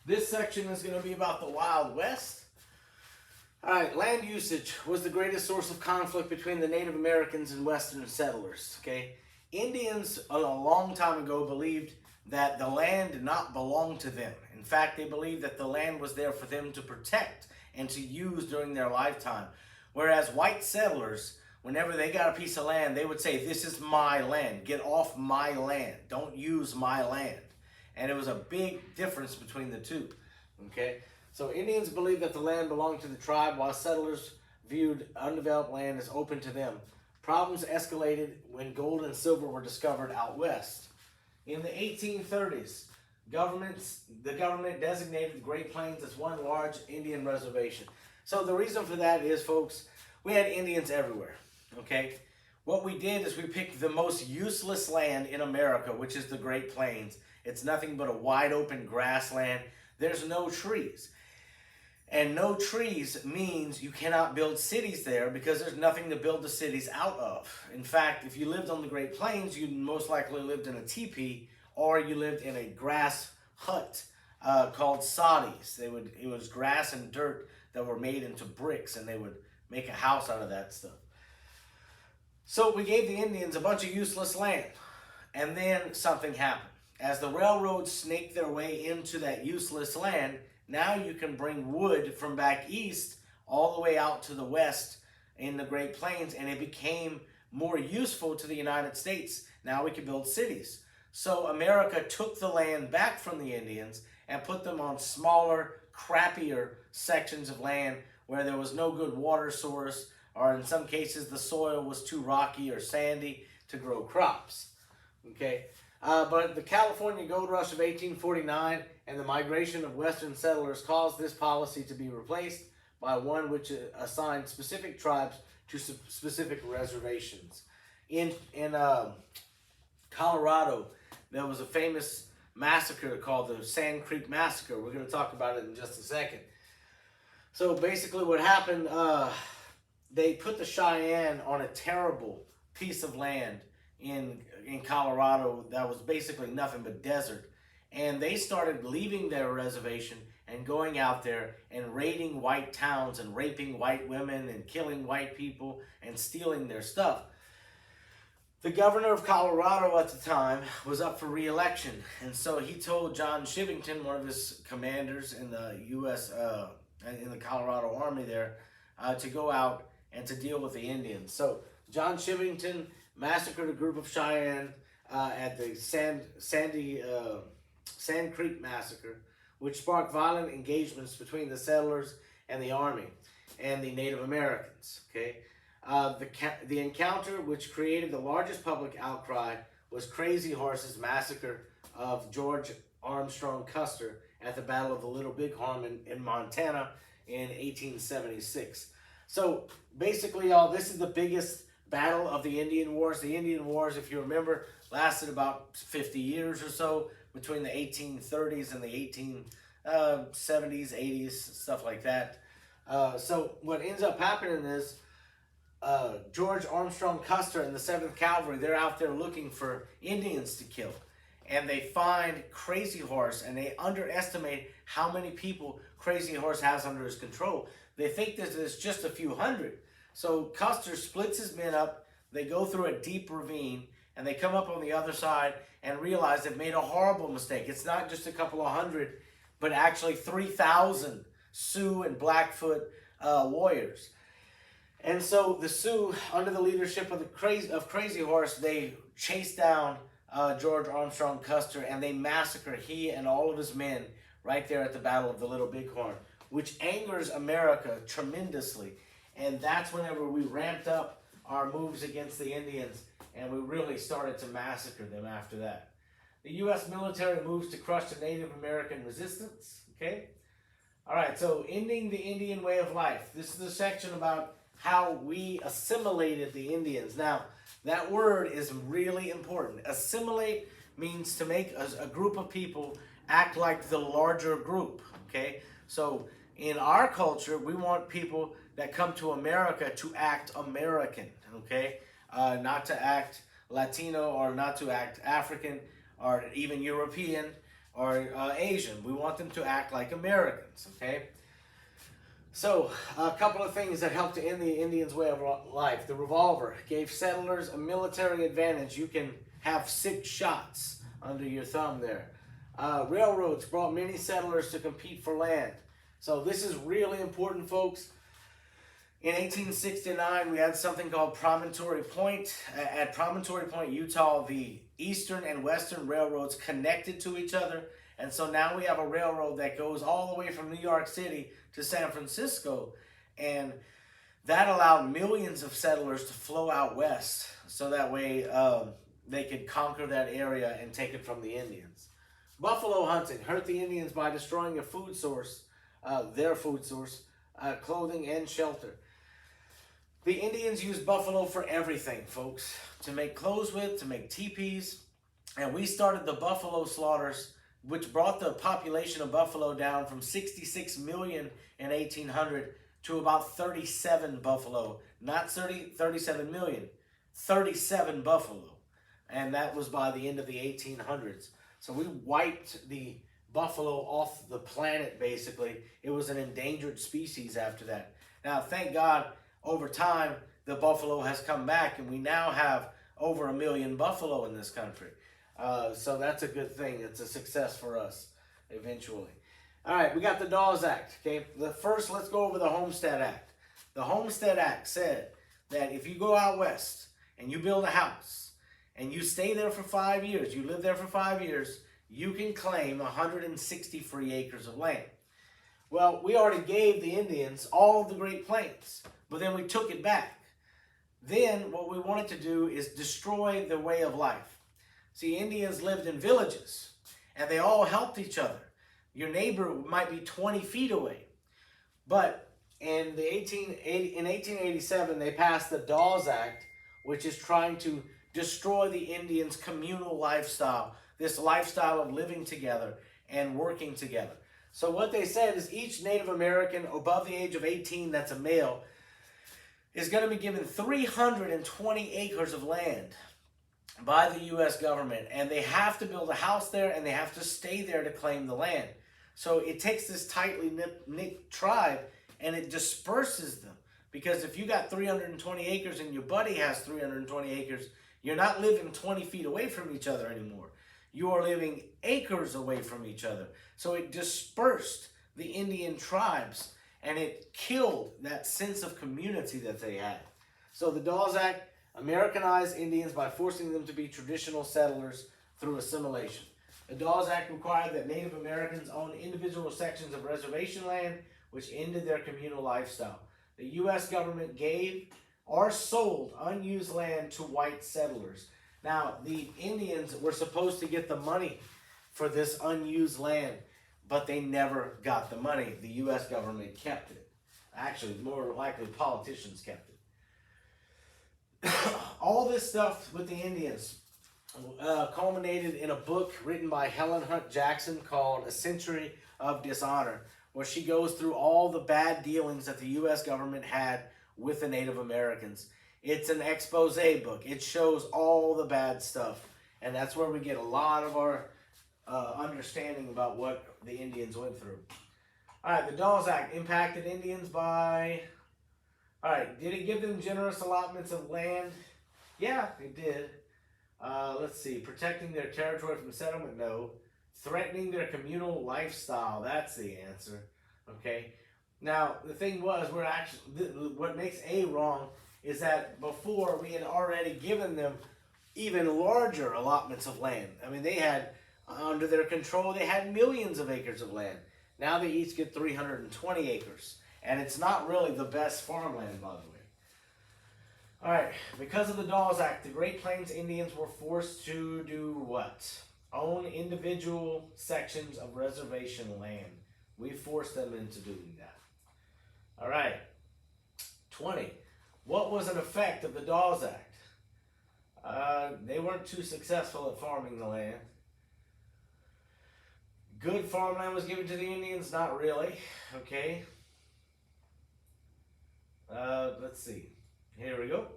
This section is going to be about the Wild West. All right, land usage was the greatest source of conflict between the Native Americans and Western settlers. Okay, Indians a long time ago believed that the land did not belong to them. In fact, they believed that the land was there for them to protect and to use during their lifetime. Whereas white settlers, whenever they got a piece of land, they would say, "This is my land. Get off my land. Don't use my land." And it was a big difference between the two. Okay, so Indians believed that the land belonged to the tribe, while settlers viewed undeveloped land as open to them. Problems escalated when gold and silver were discovered out west. In the 1830s, the government designated the Great Plains as one large Indian reservation. So the reason for that is, folks, we had Indians everywhere. Okay, what we did is we picked the most useless land in America, which is the Great Plains. It's nothing but a wide open grassland. There's no trees. And no trees means you cannot build cities there because there's nothing to build the cities out of. In fact, if you lived on the Great Plains, you most likely lived in a teepee or you lived in a grass hut called soddies. It was grass and dirt that were made into bricks, and they would make a house out of that stuff. So we gave the Indians a bunch of useless land, and then something happened. As the railroads snaked their way into that useless land, now you can bring wood from back east all the way out to the west in the Great Plains, and it became more useful to the United States. Now we can build cities. So America took the land back from the Indians and put them on smaller, crappier sections of land where there was no good water source, or in some cases the soil was too rocky or sandy to grow crops. Okay. But the California Gold Rush of 1849 and the migration of Western settlers caused this policy to be replaced by one which assigned specific tribes to specific reservations. In Colorado, there was a famous massacre called the Sand Creek Massacre. We're going to talk about it in just a second. So basically what happened, they put the Cheyenne on a terrible piece of land in Colorado that was basically nothing but desert. And they started leaving their reservation and going out there and raiding white towns and raping white women and killing white people and stealing their stuff. The governor of Colorado at the time was up for re-election, and so he told John Chivington, one of his commanders in the U.S. In the Colorado Army there, to go out and to deal with the Indians. So John Chivington massacred a group of Cheyenne at the Sand Creek Massacre, which sparked violent engagements between the settlers and the Army and the Native Americans. Okay, the encounter, which created the largest public outcry, was Crazy Horse's massacre of George Armstrong Custer at the Battle of the Little Bighorn in Montana in 1876. So basically, y'all, this is the biggest battle of the Indian Wars. The Indian Wars, if you remember, lasted about 50 years or so between the 1830s and the 1870s, 80s, stuff like that. So what ends up happening is George Armstrong Custer and the 7th Cavalry, they're out there looking for Indians to kill. And they find Crazy Horse, and they underestimate how many people Crazy Horse has under his control. They think that there's just a few hundred. So Custer splits his men up, they go through a deep ravine, and they come up on the other side and realize they've made a horrible mistake. It's not just a couple of hundred, but actually 3,000 Sioux and Blackfoot warriors. And so the Sioux, under the leadership of Crazy Horse, they chase down George Armstrong Custer, and they massacre he and all of his men right there at the Battle of the Little Bighorn, which angers America tremendously. And that's whenever we ramped up our moves against the Indians, and we really started to massacre them after that. The U.S. military moves to crush the Native American resistance. Okay? All right, so ending the Indian way of life. This is a section about how we assimilated the Indians. Now, that word is really important. Assimilate means to make a group of people act like the larger group. Okay? So in our culture, we want people that come to America to act American, okay? Not to act Latino or not to act African or even European. are Asian. We want them to act like Americans, okay? So, a couple of things that helped to end the Indians' way of life. The revolver gave settlers a military advantage. You can have 6 shots under your thumb there. Railroads brought many settlers to compete for land. So this is really important, folks. In 1869, we had something called Promontory Point. At Promontory Point, Utah, the eastern and western railroads connected to each other. And so now we have a railroad that goes all the way from New York City to San Francisco. And that allowed millions of settlers to flow out west. So that way they could conquer that area and take it from the Indians. Buffalo hunting hurt the Indians by destroying a food source, their food source, clothing, and shelter. The Indians used buffalo for everything, folks. To make clothes with, to make teepees. And we started the buffalo slaughters, which brought the population of buffalo down from 66 million in 1800 to about 37 buffalo. Not 37 million, 37 buffalo. And that was by the end of the 1800s. So we wiped the buffalo off the planet, basically. It was an endangered species after that. Now, thank God, over time, the buffalo has come back, and we now have over 1 million buffalo in this country. So that's a good thing. It's a success for us, eventually. All right, we got the Dawes Act, okay? First, let's go over the Homestead Act. The Homestead Act said that if you go out west and you build a house and you stay there for 5 years, you live there for 5 years, you can claim 160 free acres of land. Well, we already gave the Indians all of the Great Plains, but then we took it back. Then what we wanted to do is destroy the way of life. See, Indians lived in villages, and they all helped each other. Your neighbor might be 20 feet away. But in 1887, they passed the Dawes Act, which is trying to destroy the Indians' communal lifestyle, this lifestyle of living together and working together. So what they said is each Native American above the age of 18 that's a male is going to be given 320 acres of land by the U.S. government, and they have to build a house there, and they have to stay there to claim the land. So it takes this tightly knit tribe, and it disperses them. Because if you got 320 acres and your buddy has 320 acres, you're not living 20 feet away from each other anymore. You are living acres away from each other. So it dispersed the Indian tribes, and it killed that sense of community that they had. So the Dawes Act Americanized Indians by forcing them to be traditional settlers through assimilation. The Dawes Act required that Native Americans own individual sections of reservation land, which ended their communal lifestyle. The U.S. government gave or sold unused land to white settlers. Now, the Indians were supposed to get the money for this unused land, but they never got the money. The U.S. government kept it. Actually, more likely, politicians kept it. All this stuff with the Indians culminated in a book written by Helen Hunt Jackson called A Century of Dishonor, where she goes through all the bad dealings that the U.S. government had with the Native Americans. It's an expose book. It shows all the bad stuff, and that's where we get a lot of our understanding about what the Indians went through. All right, the Dawes Act impacted Indians by... All right, did it give them generous allotments of land? Yeah, it did. Let's see, protecting their territory from settlement? No. Threatening their communal lifestyle? That's the answer. Okay. Now, the thing was, what makes A wrong is that before we had already given them even larger allotments of land. I mean, they had, under their control, they had millions of acres of land. Now they each get 320 acres. And it's not really the best farmland, by the way. All right, because of the Dawes Act, the Great Plains Indians were forced to do what? Own individual sections of reservation land. We forced them into doing that. All right, 20. What was an effect of the Dawes Act? They weren't too successful at farming the land. Good farmland was given to the Indians? Not really, okay. Let's see. Here we go.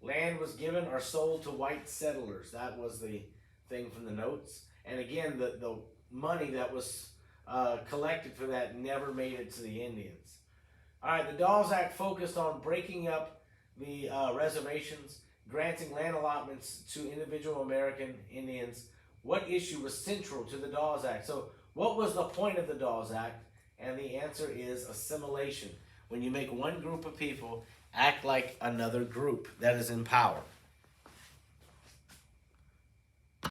Land was given or sold to white settlers. That was the thing from the notes. And again, the money that was collected for that never made it to the Indians. All right, the Dawes Act focused on breaking up the reservations, granting land allotments to individual American Indians. What issue was central to the Dawes Act? So what was the point of the Dawes Act? And the answer is assimilation. When you make one group of people act like another group that is in power.